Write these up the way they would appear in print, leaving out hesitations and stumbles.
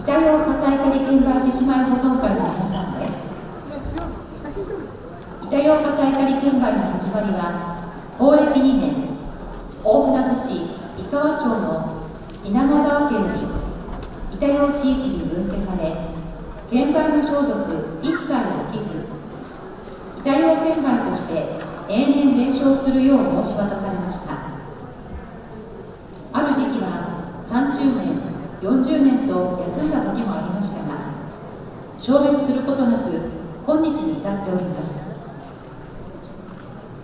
板用肩いかり券売獅子舞保存会の皆さんです。板用肩いかり券売の始まりは、法暦2年、大船渡市井川町の稲子沢家より板用地域に分家され、券売の装束一切を寄付、板用券売として永年伝承するよう申し渡されました。ある時期は30年、40年と休んだ時もありましたが、消滅することなく今日に至っております。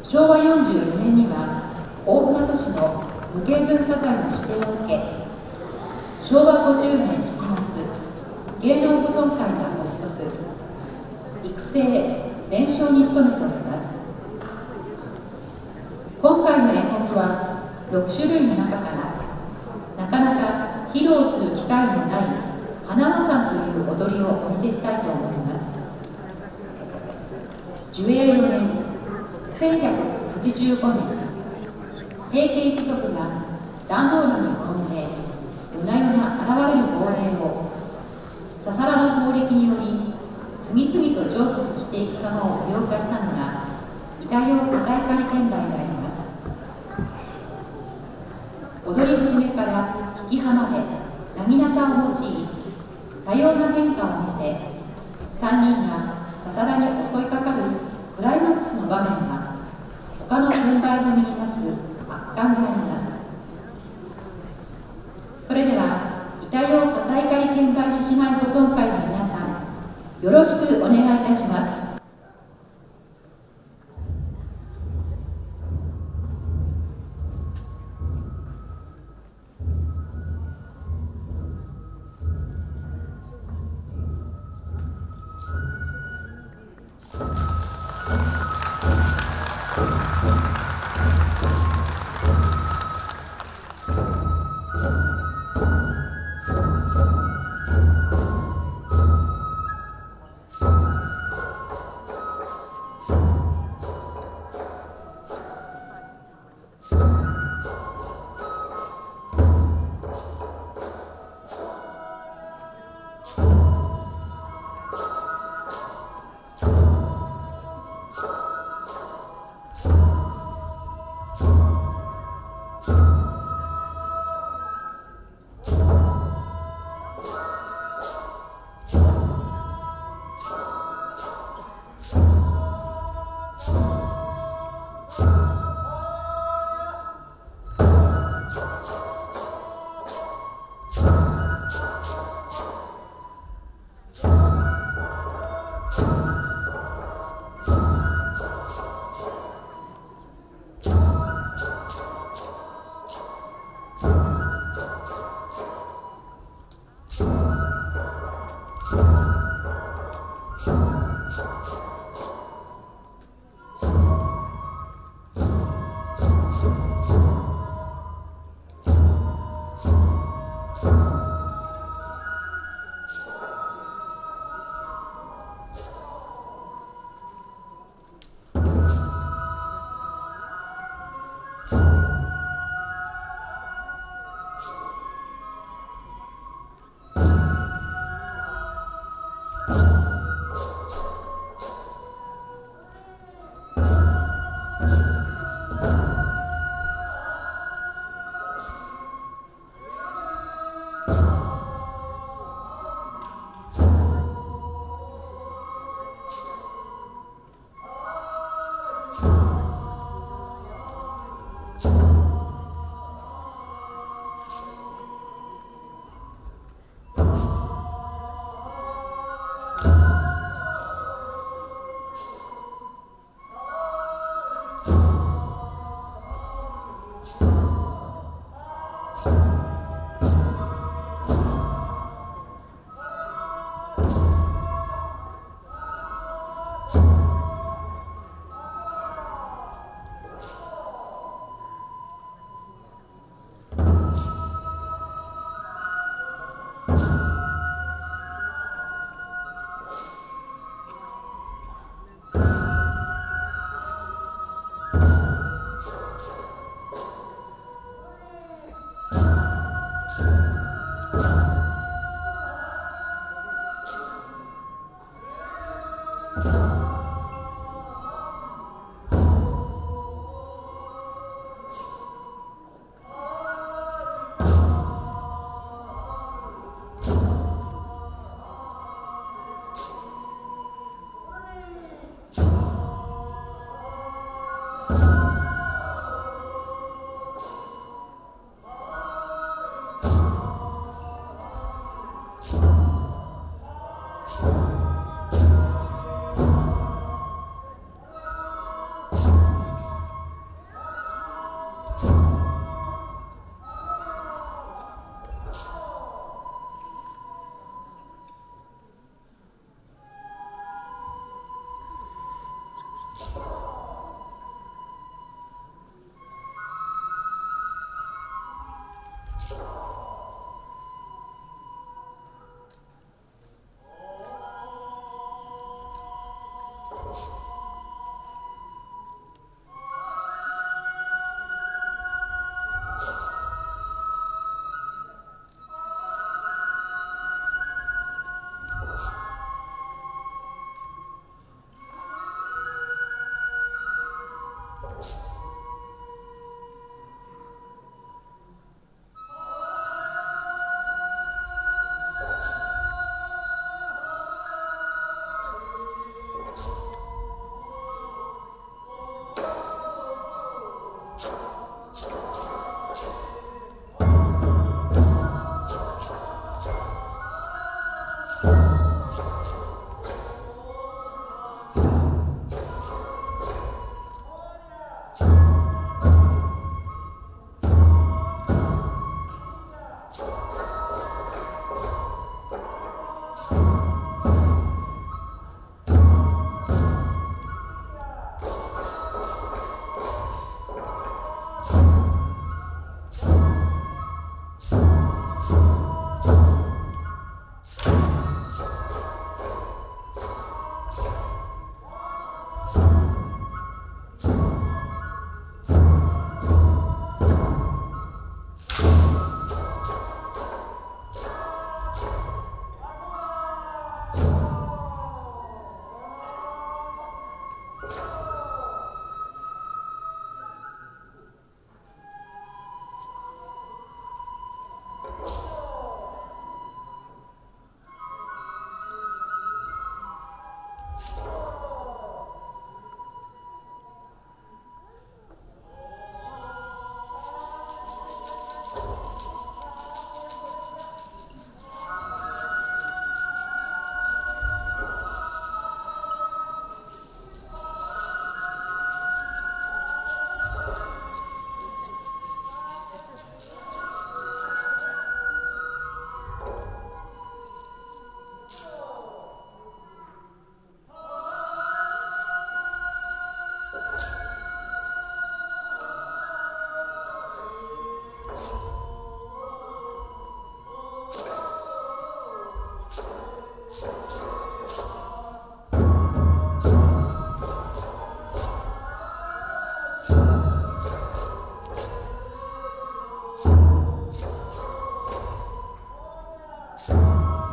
昭和44年には大船渡市の無形文化財の指定を受け、昭和50年7月、芸能保存会が発足、育成・伝承に努めております。今回の演目は6種類の中からなかなか披露する機会のない花間さんという踊りをお見せしたいと思います。寿永4年1185年、平家一族が壇ノ浦に転んで夜な夜な現れる亡霊をささらの法暦により次々と成仏していく様を舞踊化したのが板用肩いかり券売であります。踊り始めから引き浜でなぎなたを用い多様な変化を見せ、3人がささらに襲いかかるクライマックスの場面は他の券売組になく圧巻であります。それでは板用肩いかり券売獅子舞保存会の皆さん、よろしくお願いいたします。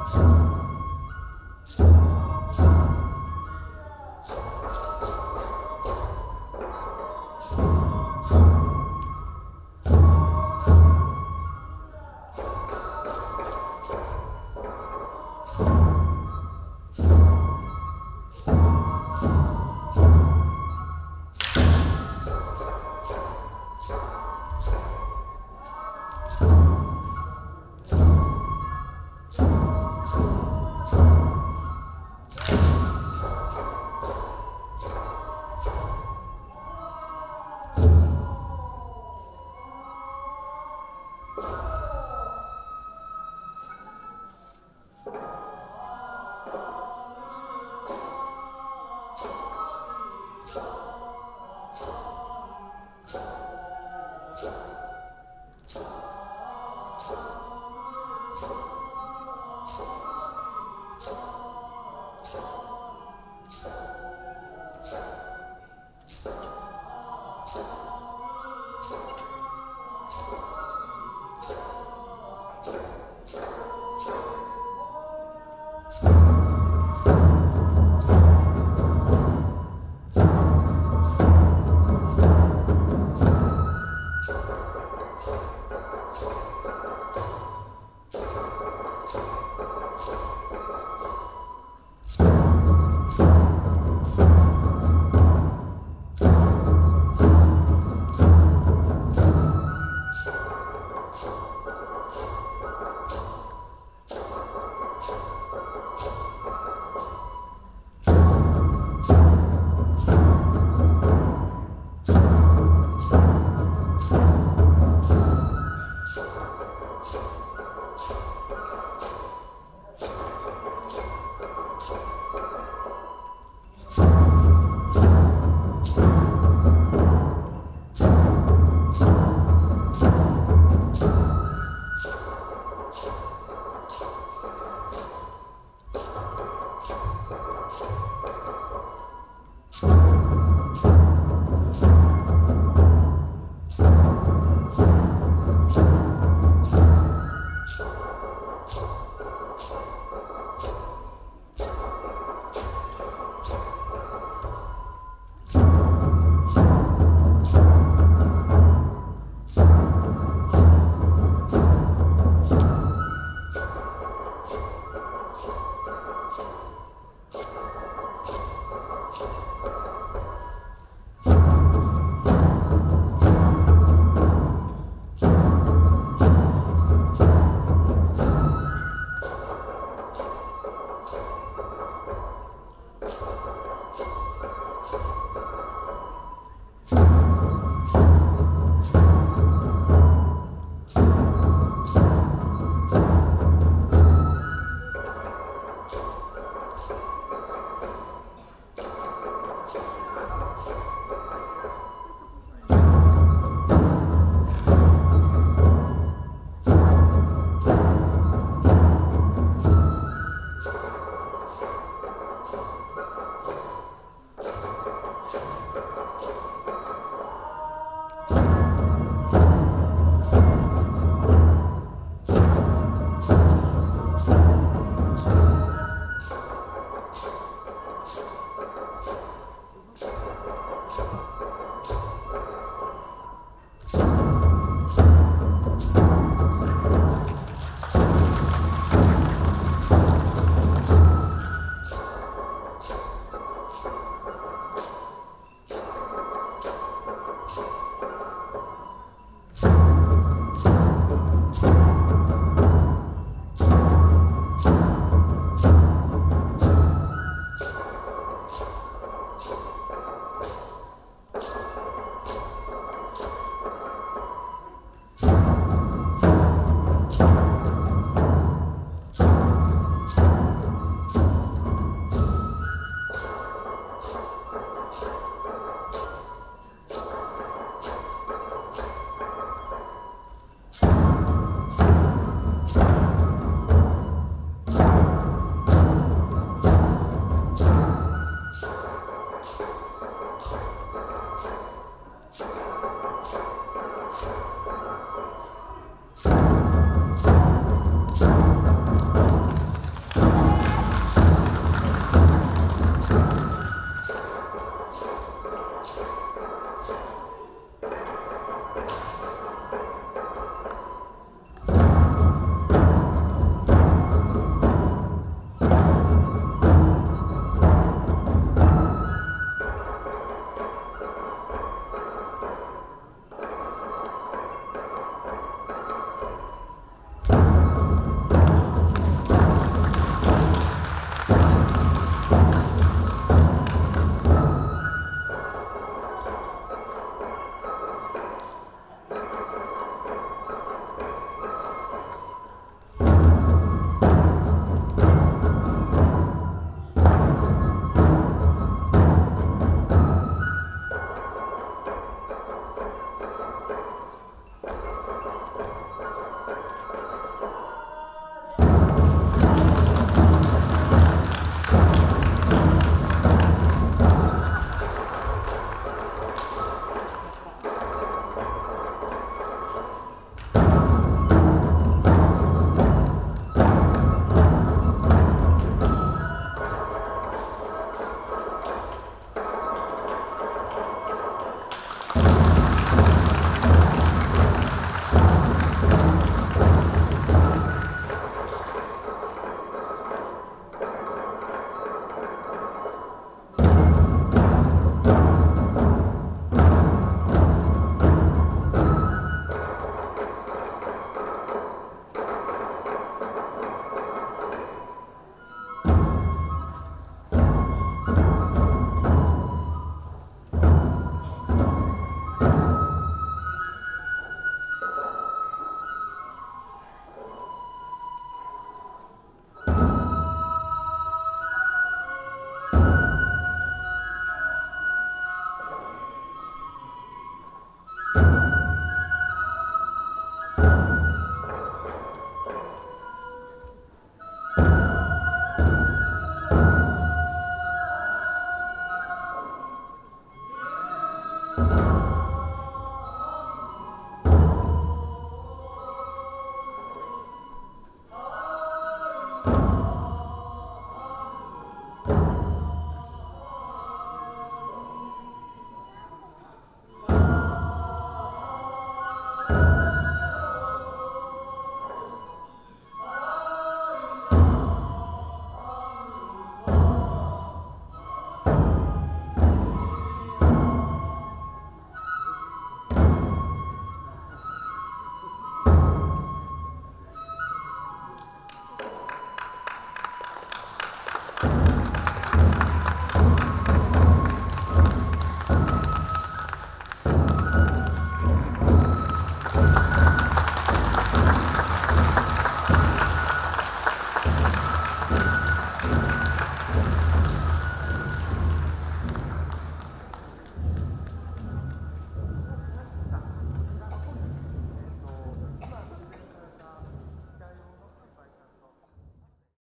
す。